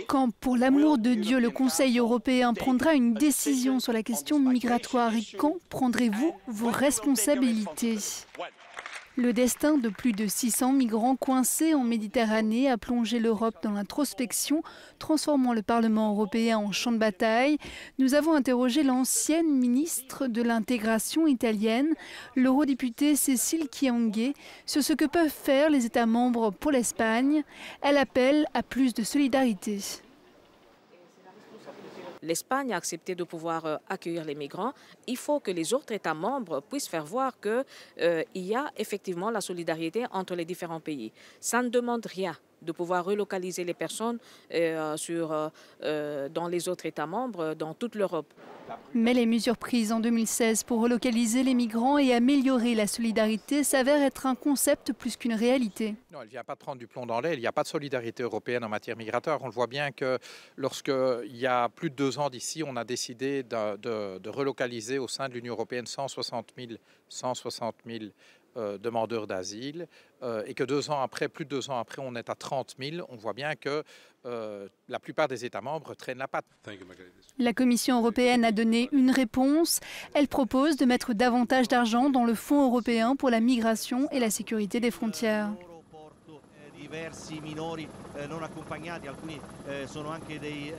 Quand, pour l'amour de Dieu, le Conseil européen prendra une décision sur la question migratoire et quand prendrez-vous vos responsabilités? Le destin de plus de 600 migrants coincés en Méditerranée a plongé l'Europe dans l'introspection, transformant le Parlement européen en champ de bataille. Nous avons interrogé l'ancienne ministre de l'intégration italienne, l'eurodéputée Cécile Kyenge, sur ce que peuvent faire les États membres pour l'Espagne. Elle appelle à plus de solidarité. L'Espagne a accepté de pouvoir accueillir les migrants. Il faut que les autres États membres puissent faire voir qu'il y a effectivement la solidarité entre les différents pays. Ça ne demande rien de pouvoir relocaliser les personnes dans les autres États membres, dans toute l'Europe. Mais les mesures prises en 2016 pour relocaliser les migrants et améliorer la solidarité s'avèrent être un concept plus qu'une réalité. Non, elle ne vient pas de prendre du plomb dans l'aile. Il n'y a pas de solidarité européenne en matière migratoire. On le voit bien que lorsqu'il y a plus de 2 ans d'ici, on a décidé de relocaliser au sein de l'Union européenne 160 000 demandeurs d'asile et que 2 ans après, plus de 2 ans après, on est à 30 000. On voit bien que la plupart des États membres traînent la patte. La Commission européenne a donné une réponse. Elle propose de mettre davantage d'argent dans le Fonds européen pour la migration et la sécurité des frontières. Diversi minori non accompagnati, alcuni sono anche dei